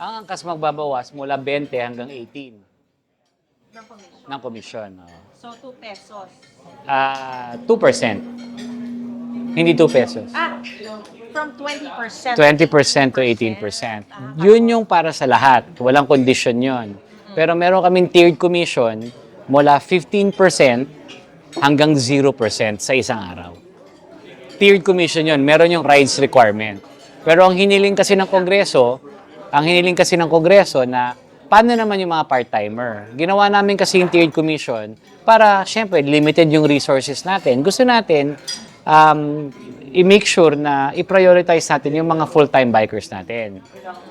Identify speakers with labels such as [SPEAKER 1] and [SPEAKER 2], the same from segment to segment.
[SPEAKER 1] Ang angkas magbabawas mula 20 hanggang 18
[SPEAKER 2] Ng commission.
[SPEAKER 1] ng komisyon.
[SPEAKER 2] So, 2 pesos.
[SPEAKER 1] 2%. Hindi 2 pesos.
[SPEAKER 2] From 20%.
[SPEAKER 1] 20% to 18%. Yun yung para sa lahat. Walang condition yun. Pero meron kaming tiered commission mula 15% hanggang 0% sa isang araw. Tiered commission yun. Meron yung rights requirement. Pero ang hiniling kasi ng Kongreso na paano naman yung mga part-timer? Ginawa namin kasi yung tiered commission para, syempre, limited yung resources natin. Gusto natin i-make sure na i-prioritize natin yung mga full-time bikers natin.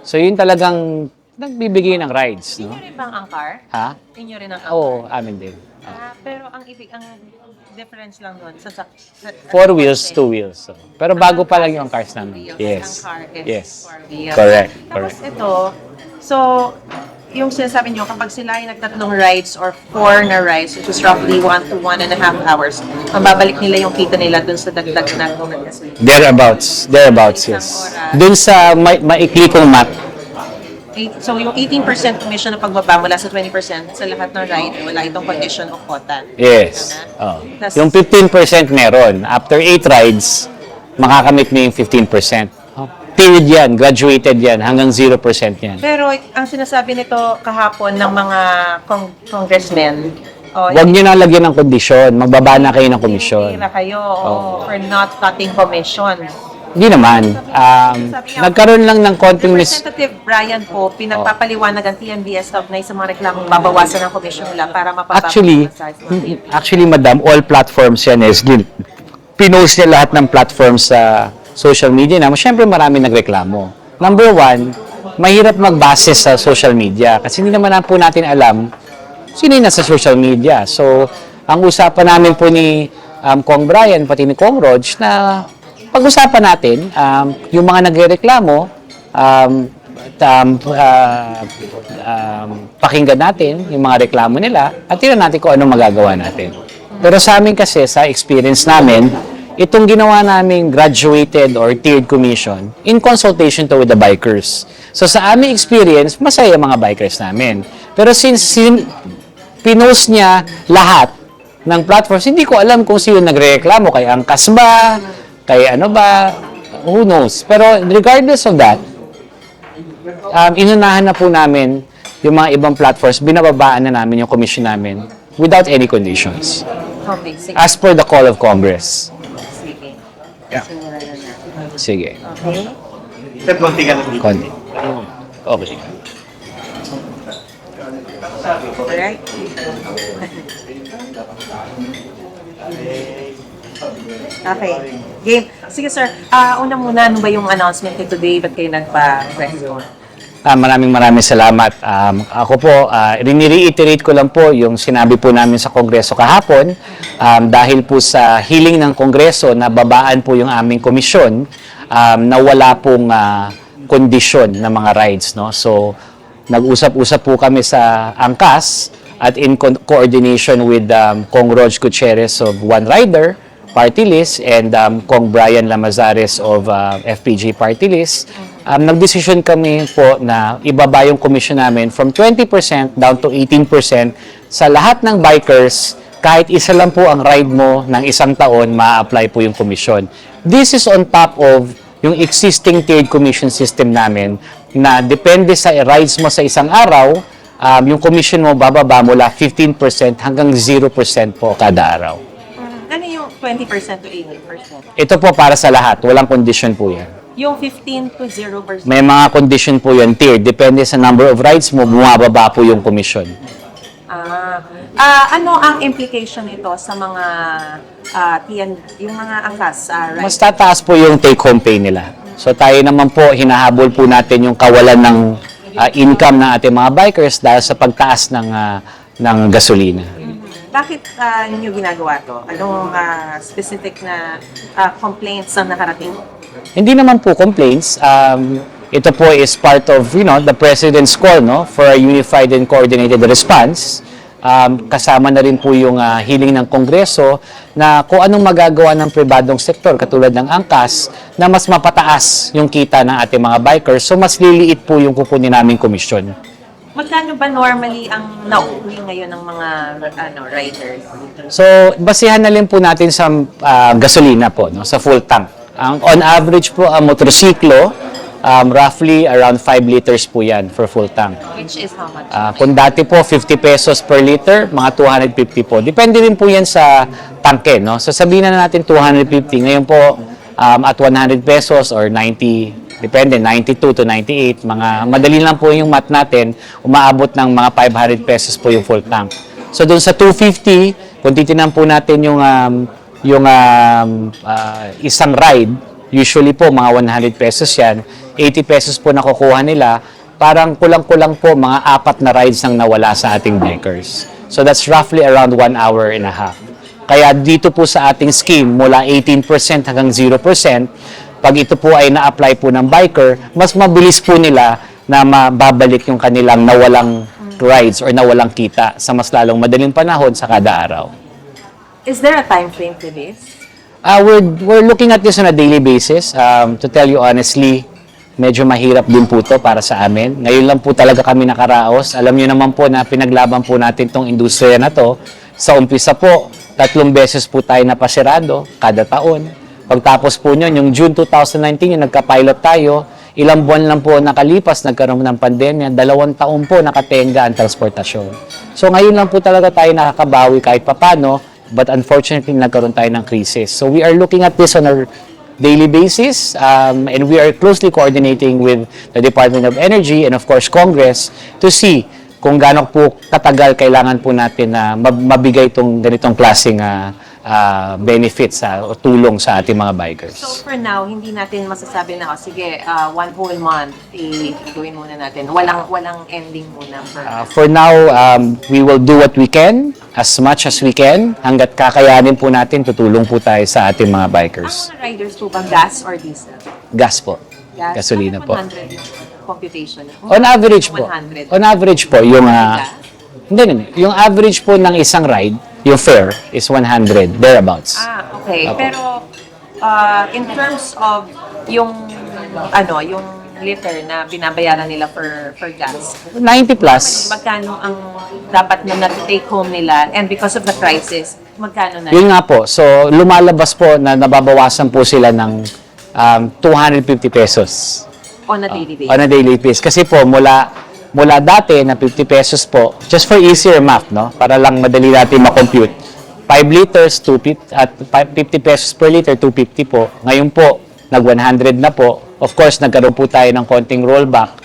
[SPEAKER 1] So, yun talagang nagbibigay ng rides. No?
[SPEAKER 2] Inyo rin bang angkar?
[SPEAKER 1] Ha?
[SPEAKER 2] Inyo rin ang angkar?
[SPEAKER 1] Oo, amin din.
[SPEAKER 2] Pero ang difference lang doon sa
[SPEAKER 1] 4 wheels, 2 wheels. So. Pero bago pa lang yung cars namin. Yes.
[SPEAKER 2] Ang car is
[SPEAKER 1] Yes.
[SPEAKER 2] 4 wheels.
[SPEAKER 1] Correct.
[SPEAKER 2] Tapos
[SPEAKER 1] Correct.
[SPEAKER 2] ito, so, yung sinasabi nyo, kapag sila ay nagtatlong rides or 4 na rides, which is roughly 1 to 1.5 hours, mababalik nila yung kita nila dun sa dagdag na gasolina.
[SPEAKER 1] Thereabouts, yes.
[SPEAKER 2] Isang oras.
[SPEAKER 1] Dun sa maikli kong map,
[SPEAKER 2] So, yung 18% commission na pagbaba mula sa 20% sa lahat ng ride, wala itong condition o quota.
[SPEAKER 1] yes.
[SPEAKER 2] Ano na?
[SPEAKER 1] Oh.
[SPEAKER 2] Tas-
[SPEAKER 1] Yung 15% meron. After 8 rides, makakamit mo yung 15%. Period yan, graduated yan, hanggang 0% yan.
[SPEAKER 2] Pero ang sinasabi nito kahapon ng mga congressmen,
[SPEAKER 1] Huwag nyo na lagyan ng kondisyon, magbaba na kayo ng komisyon.
[SPEAKER 2] hira kayo for not cutting commission.
[SPEAKER 1] Hindi naman. Nagkaroon lang ng konting
[SPEAKER 2] Representative Brian po, pinagpapaliwanag ang TNBS kaugnay sa mga reklamong babawasan ng commission nila para
[SPEAKER 1] Actually, madam, all platforms yan is pinost niya lahat ng platforms sa social media na. Siyempre, marami nagreklamo. Number 1, mahirap magbase sa social media kasi hindi naman po natin alam sino yung nasa social media. So, ang usapan namin po ni Kong Brian, pati ni Kong Rog, na pag-usapan natin yung mga nagrereklamo, pakinggan natin yung mga reklamo nila at tingnan natin kung anong magagawa natin. Pero sa amin kasi, sa experience namin, itong ginawa naming graduated or tiered commission in consultation to with the bikers. So sa aming experience, masaya mga bikers namin. Pero since pinost niya lahat ng platforms, hindi ko alam kung sino nagrereklamo, kay Angkas ba, kay ano ba, who knows. Pero regardless of that, inunahan na po namin yung mga ibang platforms, binababaan na namin yung commission namin without any conditions.
[SPEAKER 2] Okay, sige.
[SPEAKER 1] As per the call of Congress.
[SPEAKER 2] Sige.
[SPEAKER 1] Yeah.
[SPEAKER 2] Simulan na natin.
[SPEAKER 1] Sige.
[SPEAKER 2] Okay.
[SPEAKER 3] Sir, konti ka lang dito.
[SPEAKER 1] Konti. Okay.
[SPEAKER 2] Alright. Okay. Game. Sige sir, una muna, ano ba yung announcement ni today? Ba't kayo nagpa-press on?
[SPEAKER 1] Maraming salamat. Ako po, rini-reiterate ko lang po yung sinabi po namin sa Kongreso kahapon dahil po sa hiling ng Kongreso na babaan po yung aming komisyon na wala pong kondisyon ng mga rides. No? So, nag-usap-usap po kami sa Angkas at in coordination with Kong Rog Gutierrez of One Rider Party List and Kong Brian Lamazares of FPG Party List, nagdesisyon kami po na ibaba yung commission namin from 20% down to 18% sa lahat ng bikers. Kahit isa lang po ang ride mo ng isang taon, ma-apply po yung commission. This is on top of yung existing tiered commission system namin na depende sa rides mo sa isang araw, yung commission mo bababa mula 15% hanggang 0% po kada araw.
[SPEAKER 2] Ano yung 20% to 18%?
[SPEAKER 1] Ito po para sa lahat. Walang condition po yan.
[SPEAKER 2] Yung 15 to 0%?
[SPEAKER 1] May mga condition po yan, tiered. Depende sa number of rides mo, bumababa po yung commission.
[SPEAKER 2] Ano ang implication nito sa mga yung mga angkas?
[SPEAKER 1] Mas tataas po yung take-home pay nila. So tayo naman po, hinahabol po natin yung kawalan ng income ng ating mga bikers dahil sa pagtaas ng gasolina.
[SPEAKER 2] Bakit ninyo ginagawa to? Anong specific na complaints ang nakarating?
[SPEAKER 1] Hindi naman po complaints. Ito po is part of, the President's call, no, for a unified and coordinated response kasama na rin po yung hiling ng Kongreso na kung anong magagawa ng pribadong sektor katulad ng angkas na mas mapataas yung kita ng ating mga bikers. So mas liliit po yung kukunin naming komisyon.
[SPEAKER 2] Magkano ba normally ang nauuwi ngayon ng mga riders?
[SPEAKER 1] So, basihan na rin po natin sa gasolina po, no, sa full tank. On average po, ang motorsiklo, roughly around 5 liters po yan for full tank.
[SPEAKER 2] Which is how much?
[SPEAKER 1] Kung dati po, 50 pesos per liter, mga 250 po. Depende rin po yan sa tangke, no? So, sabihin na natin 250. Ngayon po, at 100 pesos or 90, depende, 92 to 98. Madali lang po yung math natin, umaabot ng mga 500 pesos po yung full tank. So, doon sa 250, kung titinan po natin yung isang ride, usually po mga 100 pesos yan, 80 pesos po nakukuha nila, parang kulang-kulang po mga 4 na rides nang nawala sa ating bikers. So that's roughly around 1 hour and a half. Kaya dito po sa ating scheme, mula 18% hanggang 0%, pag ito po ay na-apply po ng biker, mas mabilis po nila na mababalik yung kanilang nawalang rides or nawalang kita sa mas lalong madaling panahon sa kada araw.
[SPEAKER 2] Is there a time frame to this?
[SPEAKER 1] We're looking at this on a daily basis. To tell you honestly, medyo mahirap din po to para sa amin. Ngayon lang po talaga kami nakaraos. Alam niyo naman po na pinaglaban po natin tong industriya na to. Sa umpisa po, 3 beses po tayo napasirado kada taon. Pagtapos po nyo, yung June 2019, yung nagka-pilot tayo, ilang buwan lang po nakalipas, nagkaroon ng pandemya, 2 taon po nakatenga ang transportasyon. So ngayon lang po talaga tayo nakakabawi kahit papano, but unfortunately nagkaroon tayo ng crisis. So we are looking at this on a daily basis, and we are closely coordinating with the Department of Energy and of course Congress to see kung gaano po katagal kailangan po natin na mabigay itong ganitong klaseng benefits o tulong sa ating mga bikers.
[SPEAKER 2] So for now, hindi natin masasabi na, sige, 1 whole month, gawin muna natin. Walang ending muna.
[SPEAKER 1] For now, we will do what we can, as much as we can. Hanggat kakayanin po natin, tutulong po tayo sa ating mga bikers.
[SPEAKER 2] Ang mga riders po ba, gas or diesel?
[SPEAKER 1] Gas po.
[SPEAKER 2] Gas?
[SPEAKER 1] Gasolina po.
[SPEAKER 2] 100 computation.
[SPEAKER 1] On average po.
[SPEAKER 2] 100.
[SPEAKER 1] On average po, yung hindi. Yung average po ng isang ride, yung fare is 100 thereabouts.
[SPEAKER 2] Okay.
[SPEAKER 1] Apo.
[SPEAKER 2] Pero in terms of yung yung liter na binabayaran nila for gas.
[SPEAKER 1] 90 plus.
[SPEAKER 2] Magkano ang dapat na take home nila, and because of the crisis, magkano na?
[SPEAKER 1] Yun nga po. So, lumalabas po na nababawasan po sila ng 250 pesos.
[SPEAKER 2] On a daily basis.
[SPEAKER 1] On a daily basis. Kasi po, mula dati na 50 pesos po, just for easier math, no? Para lang madali natin makompute. 5 liters, 250, at 50 pesos per liter, 250 po. Ngayon po, nag-100 na po. Of course, nagkaroon po tayo ng konting rollback.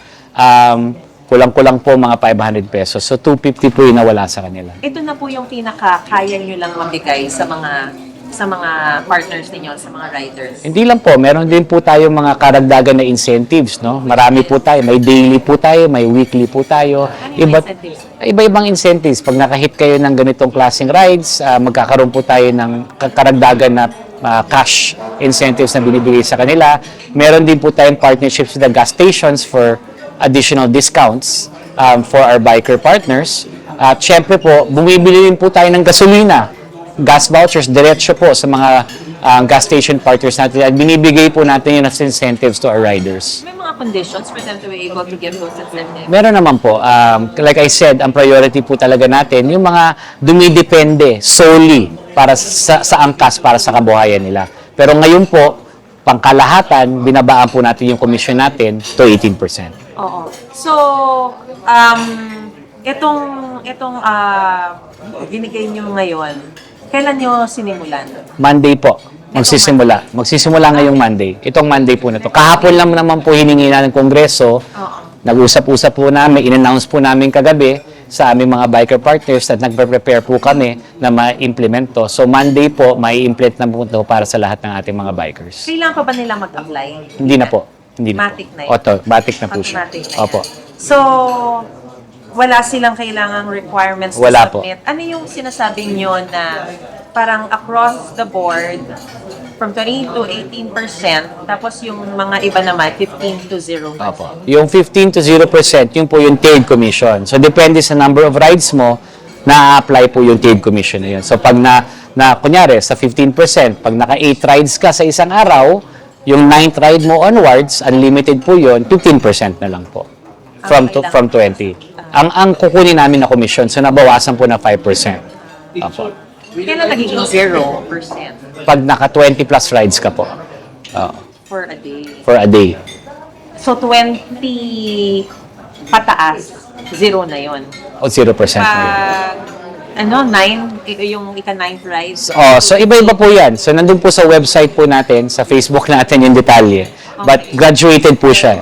[SPEAKER 1] Kulang-kulang po mga 500 pesos. So, 250 po yung nawala sa kanila.
[SPEAKER 2] Ito na po yung kaya nyo lang mabigay sa mga partners ninyo, sa mga riders.
[SPEAKER 1] Hindi lang po, meron din po tayo mga karagdagan na incentives, no? Marami po tayo, may daily po tayo, may weekly po tayo.
[SPEAKER 2] Ano yung incentives?
[SPEAKER 1] Iba-ibang incentives. Pag nakahit kayo ng ganitong klaseng rides, magkakaroon po tayo ng karagdagan na cash incentives na binibigay sa kanila. Meron din po tayong partnerships with the gas stations for additional discounts for our biker partners. At syempre po, bumibili rin po tayo ng gasolina, gas vouchers, diretso po sa mga gas station partners natin at binibigay po natin yung incentives to our riders.
[SPEAKER 2] May mga conditions for them to be able to give those incentives?
[SPEAKER 1] Meron naman po. Like I said, ang priority po talaga natin, yung mga dumidepende solely para sa angkas, para sa kabuhayan nila. Pero ngayon po, pangkalahatan, binabaan po natin yung commission natin to 18%.
[SPEAKER 2] Oo. So, itong binigay nyo ngayon, kailan nyo sinimulan?
[SPEAKER 1] Monday po. Magsisimula ngayong Monday. Itong Monday po na to. Kahapon lang naman po hiningi na ng Kongreso.
[SPEAKER 2] Oo.
[SPEAKER 1] Nag-usap-usap po namin, in-announce po namin kagabi sa aming mga biker partners at nagpe-prepare po kami na ma-implement to. So Monday po, may implement na po to para sa lahat ng ating mga bikers.
[SPEAKER 2] Kailan pa ba nila mag-apply?
[SPEAKER 1] Hindi na po. Hindi na
[SPEAKER 2] Matic
[SPEAKER 1] po.
[SPEAKER 2] na yun.
[SPEAKER 1] Automatic na po siya.
[SPEAKER 2] Automatic na yan.
[SPEAKER 1] Opo.
[SPEAKER 2] So, wala silang kailangang requirements
[SPEAKER 1] Wala
[SPEAKER 2] to submit. Ano yung sinasabi nyo na parang across the board, from 20 to 18%, tapos yung mga iba naman, 15 to 0%?
[SPEAKER 1] Opo. Yung 15 to 0%, yun po yung tailed commission. So, depende sa number of rides mo, na-apply po yung tiered commission na yun. So pag kunyari, sa 15%, pag naka 8 rides ka sa isang araw, yung 9th ride mo onwards, unlimited po yun, 15% na lang po. From 20. Ang kukunin namin na commission, so nabawasan po na 5%. Apo.
[SPEAKER 2] Kailan nagiging 0%?
[SPEAKER 1] Pag naka 20 plus rides ka po.
[SPEAKER 2] For a day.
[SPEAKER 1] For a day.
[SPEAKER 2] So, 20 pataas, 0 na yun.
[SPEAKER 1] O 0% na yun.
[SPEAKER 2] Pag, 9, yung ika-9th rise.
[SPEAKER 1] So iba-iba po yan. So nandun po sa website po natin, sa Facebook natin yung detalye. But graduated po siya.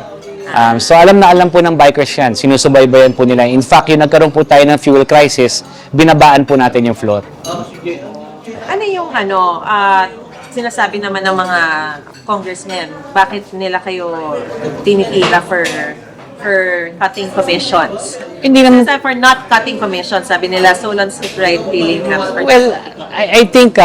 [SPEAKER 1] So alam na alam po ng bikers yan. Sinusubaybayan po nila. In fact, yung nagkaroon po tayo ng fuel crisis, binabaan po natin yung floor.
[SPEAKER 2] Ano yung sinasabi naman ng mga congressmen, bakit nila kayo tinitila for cutting commissions?
[SPEAKER 1] Hindi naman.
[SPEAKER 2] Sinasabi for not cutting commissions, sabi nila, Solon Street Ride Billing Caps per
[SPEAKER 1] Well, I think,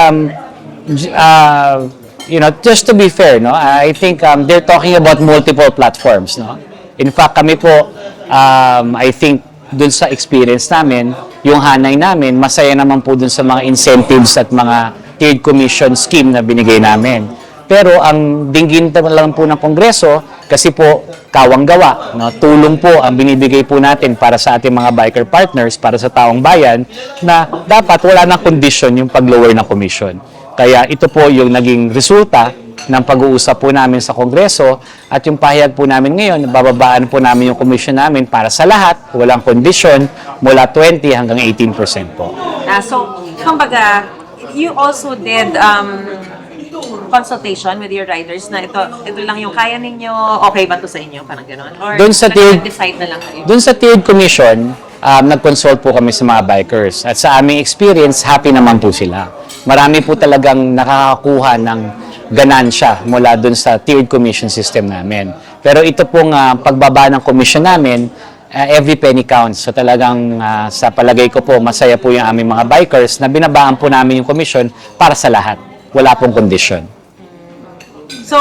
[SPEAKER 1] just to be fair, no, I think they're talking about multiple platforms, no. In fact, kami po, I think, dun sa experience namin, yung hanay namin, masaya naman po dun sa mga incentives at mga tiered commission scheme na binigay namin. Pero ang dinggin lang po ng Kongreso, kasi po kawang gawa, no? Tulong po ang binibigay po natin para sa ating mga biker partners, para sa taong bayan, na dapat wala ng condition yung pag-lower ng commission. Kaya ito po yung naging resulta ng pag-uusap po namin sa Kongreso at yung pahayag po namin ngayon, bababaan po namin yung commission namin para sa lahat, walang condition, mula 20 hanggang 18% po.
[SPEAKER 2] So, kumbaga, you also did consultation with your riders na ito lang yung kaya ninyo, okay ba to sa inyo? Parang gano'n? Or
[SPEAKER 1] Doon sa
[SPEAKER 2] decide na lang kayo?
[SPEAKER 1] Doon sa tiered commission, nag-consult po kami sa mga bikers. At sa aming experience, happy naman po sila. Marami po talagang nakakakuha ng ganansya mula doon sa tiered commission system namin. Pero ito pong pagbaba ng commission namin, every penny counts. So talagang sa palagay ko po, masaya po yung aming mga bikers na binabaan po namin yung commission para sa lahat. Wala pong condition.
[SPEAKER 2] So,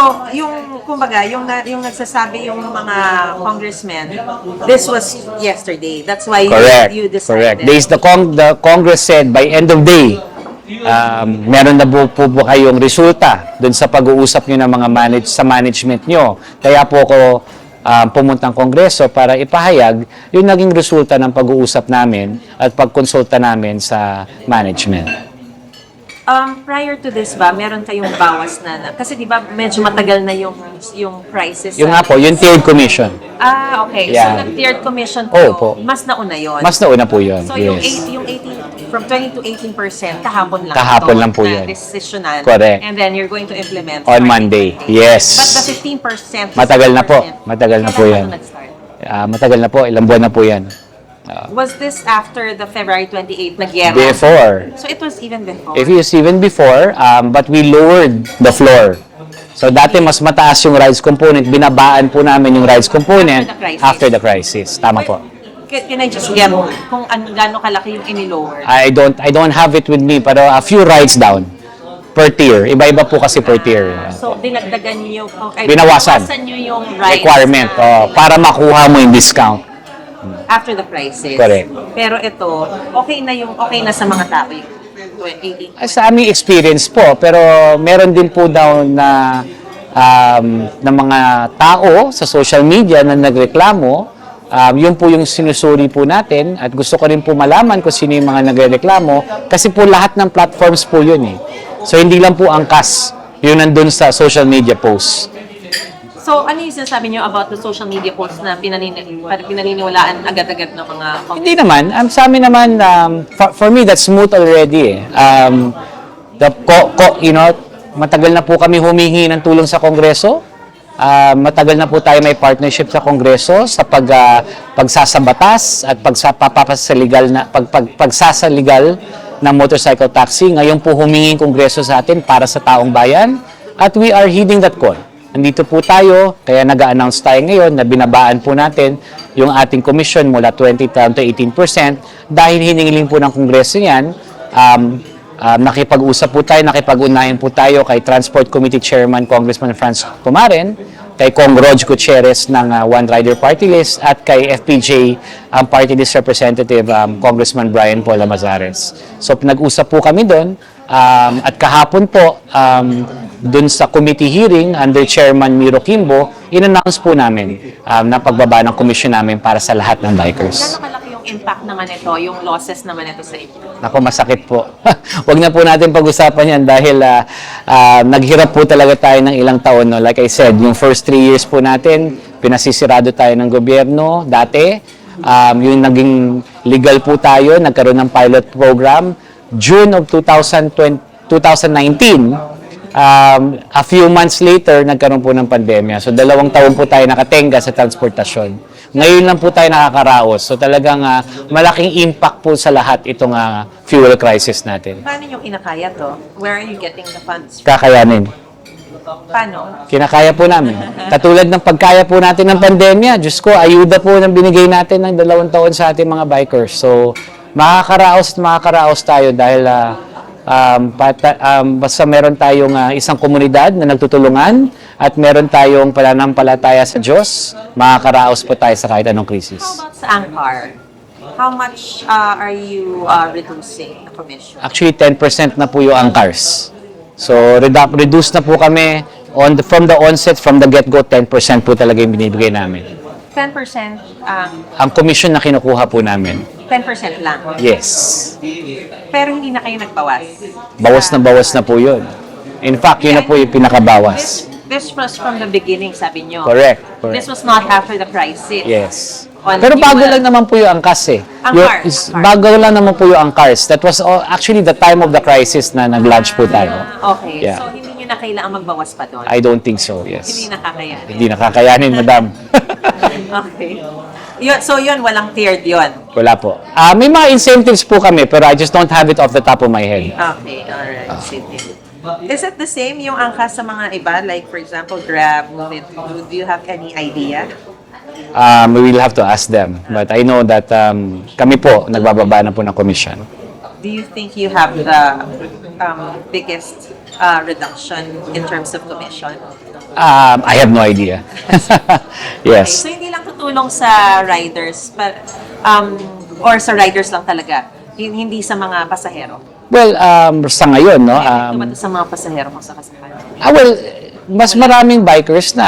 [SPEAKER 2] kumbaga, yung nagsasabi yung mga congressmen, this was yesterday. That's why you decided.
[SPEAKER 1] Correct. The Congress said by end of day, meron na po kayong resulta dun sa pag-uusap nyo ng mga sa management nyo. Kaya po ako pumuntang Kongreso para ipahayag yung naging resulta ng pag-uusap namin at pagkonsulta namin sa management.
[SPEAKER 2] Prior to this ba, meron kayong bawas na kasi di ba medyo matagal na yung prices.
[SPEAKER 1] Yung nga po, yung tiered commission.
[SPEAKER 2] Okay.
[SPEAKER 1] Yeah.
[SPEAKER 2] So, nag-tiered commission
[SPEAKER 1] Oo
[SPEAKER 2] po,
[SPEAKER 1] po.
[SPEAKER 2] mas nauna yun.
[SPEAKER 1] Mas nauna po yun.
[SPEAKER 2] So,
[SPEAKER 1] Yes.
[SPEAKER 2] yung 18, from 20 to 18%, kahapon lang.
[SPEAKER 1] Kahapon
[SPEAKER 2] ito,
[SPEAKER 1] lang po
[SPEAKER 2] na
[SPEAKER 1] yun.
[SPEAKER 2] Decisional.
[SPEAKER 1] Correct.
[SPEAKER 2] And then, you're going to implement
[SPEAKER 1] On
[SPEAKER 2] starting
[SPEAKER 1] Monday. Yes.
[SPEAKER 2] But the 15%,
[SPEAKER 1] Matagal na po.
[SPEAKER 2] 16%,
[SPEAKER 1] Matagal na po
[SPEAKER 2] kailan
[SPEAKER 1] yan.
[SPEAKER 2] ito nag-start?
[SPEAKER 1] Matagal na po, ilang buwan na po yan.
[SPEAKER 2] Was this after the February 28 na gyera?
[SPEAKER 1] Before.
[SPEAKER 2] So, it was even before?
[SPEAKER 1] It was even before, but we lowered the floor. So dati mas mataas yung rides component, binabaan po namin yung rides component after the crisis. Tama po.
[SPEAKER 2] Can I just get kung gaano kalaki yung ini-lower?
[SPEAKER 1] I don't have it with me, pero a few rides down per tier. Iba-iba po kasi per tier.
[SPEAKER 2] So, dinagdagan niyo,
[SPEAKER 1] Binawasan.
[SPEAKER 2] niyo yung rides
[SPEAKER 1] Requirement
[SPEAKER 2] na
[SPEAKER 1] para makuha mo yung discount.
[SPEAKER 2] after the crisis.
[SPEAKER 1] Correct.
[SPEAKER 2] Pero ito, okay na sa mga tao yung 18.
[SPEAKER 1] Sa aming experience po, pero meron din po daw na mga tao sa social media na nagreklamo. Yun po yung sinusuri po natin at gusto ko rin po malaman kung sino yung mga nagreklamo kasi po lahat ng platforms po yun eh. So hindi lang po angkas yun nandun sa social media posts.
[SPEAKER 2] So, ano yung sinasabi niyo about the social media posts na pinaniniwalaan agad-agad ng mga
[SPEAKER 1] Hindi naman. Sa amin naman, for me, that's smooth already eh. Matagal na po kami humingi ng tulong sa Kongreso. Matagal na po tayo may partnership sa Kongreso sa pagsasabatas at pagsasaligal ng motorcycle taxi. Ngayon po humingi ang Kongreso sa atin para sa taong bayan at we are heeding that call. Nandito po tayo, kaya nag-a-announce tayo ngayon na binabaan po natin yung ating commission mula 20 to 18% dahil hinihiling po ng Kongreso yan. Nakipag-usap po tayo, nakipag-unayan po tayo kay Transport Committee Chairman Congressman Franz Pumaren kay Kong Rog Gutierrez ng One Rider Party List at kay FPJ ang Party List Representative Congressman Brian Paul Amazares. So nag-usap po kami doon at kahapon po doon sa committee hearing under Chairman Miro Kimbo, in-announce po namin na pagbaba ng komisyon namin para sa lahat ng bikers.
[SPEAKER 2] Gano'ng kalaki yung impact naman ito, yung losses naman ito sa inyo?
[SPEAKER 1] Ako, masakit po. Huwag na po natin pag-usapan yan dahil naghirap po talaga tayo ng ilang taon. No? Like I said, yung first 3 years po natin, pinasisirado tayo ng gobyerno dati. Yung naging legal po tayo, nagkaroon ng pilot program. June of 2019, a few months later, nagkaroon po ng pandemya. So, 2 taon po tayo nakatenga sa transportasyon. Ngayon lang po tayo nakakaraos. So, talagang malaking impact po sa lahat itong fuel crisis natin.
[SPEAKER 2] Paano nyo kinakaya to? Where are you getting the funds?
[SPEAKER 1] Kakayanin.
[SPEAKER 2] Paano?
[SPEAKER 1] Kinakaya po namin. Katulad ng pagkaya po natin ng pandemya, Diyos ko, ayuda po ng binigay natin ng 2 taon sa ating mga bikers. So, makakaraos tayo dahil basta meron tayong isang komunidad na nagtutulungan at meron tayong pananampalataya sa Diyos, makakaraos po tayo sa kahit anong krisis.
[SPEAKER 2] How about sa Angkar? How much are you reducing the commission?
[SPEAKER 1] Actually, 10% na po yung angkars. So, reduce na po kami from the onset, from the get-go, 10% po talaga yung binibigay namin.
[SPEAKER 2] 10%,
[SPEAKER 1] Ang commission na kinukuha po namin.
[SPEAKER 2] 10% lang.
[SPEAKER 1] Yes.
[SPEAKER 2] Pero hindi na kayo nagbawas.
[SPEAKER 1] Bawas na po yun. In fact, yun na po yung pinakabawas.
[SPEAKER 2] This was from the beginning, sabi nyo.
[SPEAKER 1] Correct.
[SPEAKER 2] This was not after the crisis.
[SPEAKER 1] Yes.
[SPEAKER 2] On
[SPEAKER 1] Pero bago
[SPEAKER 2] fuel.
[SPEAKER 1] lang naman po yung angkas eh.
[SPEAKER 2] Angkars.
[SPEAKER 1] Bago lang naman po yung angkars. That was actually the time of the crisis na nag-launch po tayo.
[SPEAKER 2] Okay.
[SPEAKER 1] Yeah.
[SPEAKER 2] So, hindi nyo na kailangan magbawas pa doon?
[SPEAKER 1] I don't think so, yes.
[SPEAKER 2] Hindi nakakayanin?
[SPEAKER 1] Hindi nakakayanin, madam.
[SPEAKER 2] Okay. So, yun, walang tiered yun.
[SPEAKER 1] Wala po. May mga incentives po kami, pero I just don't have it off the top of my head.
[SPEAKER 2] Okay, alright. Sige. Is it the same yung angkas sa mga iba? Like, for example, Grab, Move It. Do you have any idea?
[SPEAKER 1] We will have to ask them. But I know that kami po, nagbababa na po ng commission.
[SPEAKER 2] Do you think you have the biggest reduction in terms of commission?
[SPEAKER 1] I have no idea. Yes.
[SPEAKER 2] Okay, so hindi lang tutulong sa riders, or sa riders lang talaga, hindi sa mga pasahero.
[SPEAKER 1] Well, sa ngayon, no?
[SPEAKER 2] Ito sa mga pasahero kung sakasakali?
[SPEAKER 1] Well, mas maraming bikers na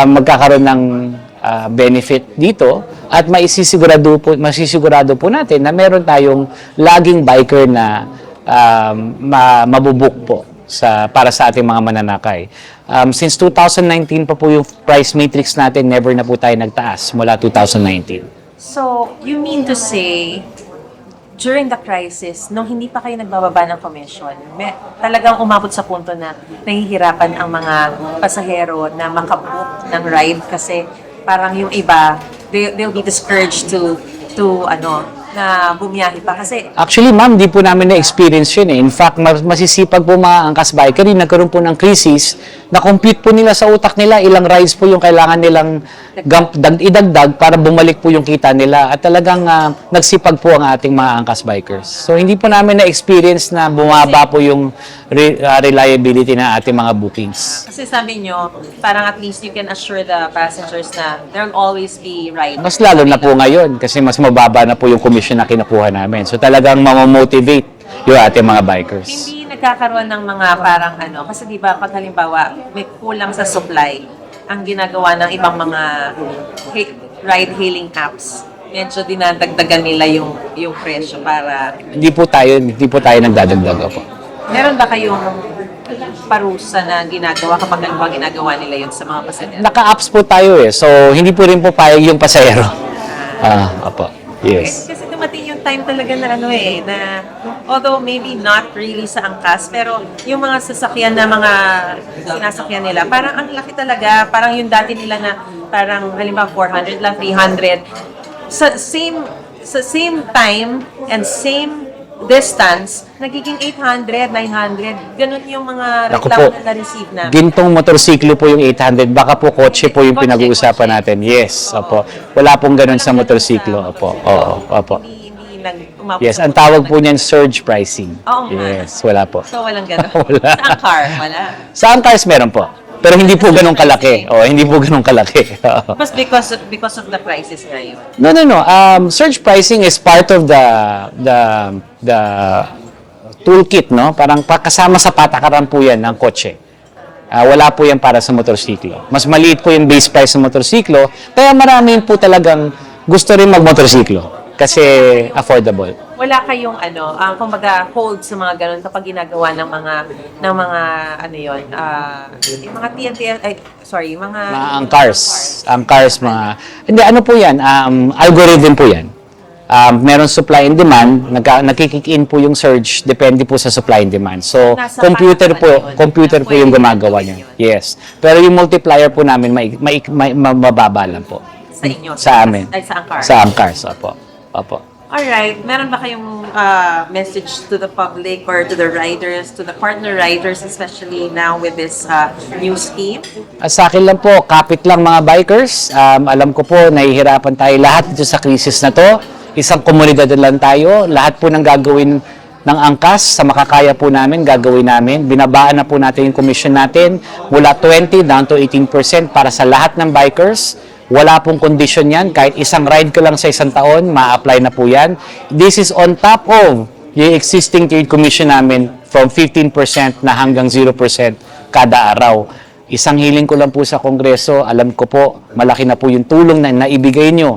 [SPEAKER 1] magkakaroon ng benefit dito at masisigurado po natin na meron tayong laging biker na mabubuk po para sa ating mga mananakay. Since 2019 pa po yung price matrix natin, never na po tayo nagtaas mula 2019.
[SPEAKER 2] So, you mean to say, during the crisis, nung hindi pa kayo nagbababa ng commission, talagang umabot sa punto na nahihirapan ang mga pasahero na makabook ng ride kasi parang yung iba, they'll be discouraged to na bumiyahe pa kasi
[SPEAKER 1] Actually, ma'am, di po namin na-experience yun eh. In fact, masisipag po mga angkas biker, nagkaroon po ng crisis, na-compute po nila sa utak nila, ilang rides po yung kailangan nilang idagdag para bumalik po yung kita nila. At talagang nagsipag po ang ating mga angkas bikers. So, hindi po namin na-experience na bumaba po yung reliability ng ating mga bookings.
[SPEAKER 2] kasi sabi nyo, parang at least you can assure the passengers na there'll always be riders.
[SPEAKER 1] Mas lalo na po ngayon kasi mas mababa na po yung commission na kinukuha namin. So, talagang mamomotivate yung ating mga bikers.
[SPEAKER 2] Hindi nagkakaroon ng mga parang kasi di ba pag halimbawa may kulang sa supply, ang ginagawa ng ibang mga ride-hailing apps, medyo dinadagdagan nila yung presyo para...
[SPEAKER 1] Hindi po tayo nagdadagdag po.
[SPEAKER 2] Meron ba kayong parusa na ginagawa kapag halimbawa ginagawa nila yun sa mga pasahero?
[SPEAKER 1] Naka-apps po tayo eh. So, hindi po rin po payag yung pasahero. Apo. Yes.
[SPEAKER 2] Kasi dumating yung time talaga na na although maybe not really sa angkas, pero yung mga sasakyan na mga sinasakyan nila, parang ang laki talaga, parang yung dati nila na parang halimbawa 400 lang, 300. Sa same time and same distance, nagiging 800, 900. Ganun yung mga
[SPEAKER 1] Naku
[SPEAKER 2] reklamo
[SPEAKER 1] po.
[SPEAKER 2] na na-receive namin.
[SPEAKER 1] Gintong motorsiklo po yung 800. Baka po kotse po yung
[SPEAKER 2] Kotse,
[SPEAKER 1] pinag-uusapan
[SPEAKER 2] kotse.
[SPEAKER 1] natin. Yes, opo. Wala pong ganun sa motorsiklo. Opo. Oo, opo.
[SPEAKER 2] Hindi umabot
[SPEAKER 1] Yes,
[SPEAKER 2] sa
[SPEAKER 1] ang
[SPEAKER 2] punto
[SPEAKER 1] tawag
[SPEAKER 2] na-
[SPEAKER 1] po niyan surge pricing.
[SPEAKER 2] Oo nga.
[SPEAKER 1] Yes, wala po.
[SPEAKER 2] So, walang ganun.
[SPEAKER 1] Wala.
[SPEAKER 2] Sa car, wala.
[SPEAKER 1] Sa angkars meron po. Pero hindi po ganun kalaki. Hindi po ganun kalaki.
[SPEAKER 2] Mas because of the prices ngayon.
[SPEAKER 1] No. Surge pricing is part of the toolkit, no? Parang kasama sa patakaran po yan ng kotse. Wala po yan para sa motorsiklo. Mas maliit po yung base price ng motorsiklo, kaya marami po talagang gusto rin magmotorsiklo kasi affordable.
[SPEAKER 2] Wala kayong kumbaga hold sa mga ganun kapag ginagawa ng mga yung mga TNT, mga
[SPEAKER 1] Ang cars, hindi, ano po yan, algorithm po yan. Meron supply and demand, nakikick in po yung surge, depende po sa supply and demand. So,
[SPEAKER 2] Nasa
[SPEAKER 1] computer
[SPEAKER 2] patakaran
[SPEAKER 1] po yung gumagawa niya. Yes. Pero yung multiplier po namin, mababa lang po.
[SPEAKER 2] sa inyo.
[SPEAKER 1] Sa amin.
[SPEAKER 2] Ay, sa Angkar.
[SPEAKER 1] Sa Angkars, opo.
[SPEAKER 2] Alright, meron ba kayong message to the public or to the riders, to the partner riders, especially now with this new scheme?
[SPEAKER 1] Sa akin lang po, kapit lang mga bikers. Alam ko po, nahihirapan tayo lahat dito sa krisis na to. Isang komunidad lang tayo. Lahat po ng gagawin ng angkas sa makakaya po namin, gagawin namin. Binabaan na po natin yung commission natin mula 20 down to 18% para sa lahat ng bikers. Wala pong condition yan. Kahit isang ride ko lang sa isang taon, ma-apply na po yan. This is on top of yung existing trade commission namin from 15% na hanggang 0% kada araw. Isang hiling ko lang po sa Kongreso. Alam ko po, malaki na po yung tulong na naibigay nyo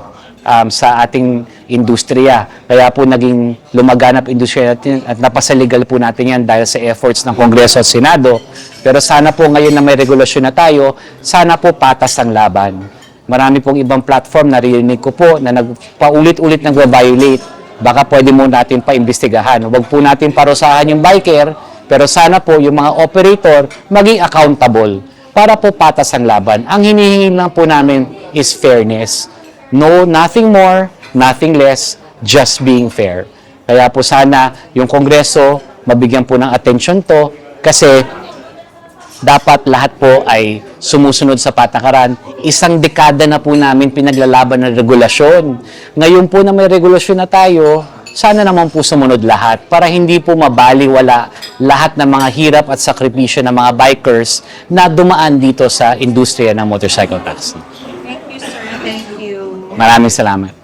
[SPEAKER 1] sa ating industriya. Kaya po naging lumaganap industriya natin at napasaligal po natin yan dahil sa efforts ng Kongreso at Senado. Pero sana po ngayon na may regulasyon na tayo, sana po patas ang laban. Marami pong ibang platform na narinig ko po na paulit-ulit nagwa-violate. Baka pwede mo natin pa-imbestigahan. Huwag po natin parusahan yung biker, pero sana po yung mga operator maging accountable para po patas ang laban. Ang hinihingi lang po namin is fairness. No, nothing more, nothing less, just being fair. Kaya po sana yung Kongreso mabigyan po ng atensyon to kasi dapat lahat po ay sumusunod sa patakaran. Isang dekada na po namin pinaglalaban ng regulasyon. Ngayon po na may regulasyon na tayo, sana naman po sumunod lahat para hindi po mabaliwala lahat ng mga hirap at sakripisyo ng mga bikers na dumaan dito sa industriya ng motorcycle taxi.
[SPEAKER 2] Thank you, sir. Thank you.
[SPEAKER 1] Maraming salamat.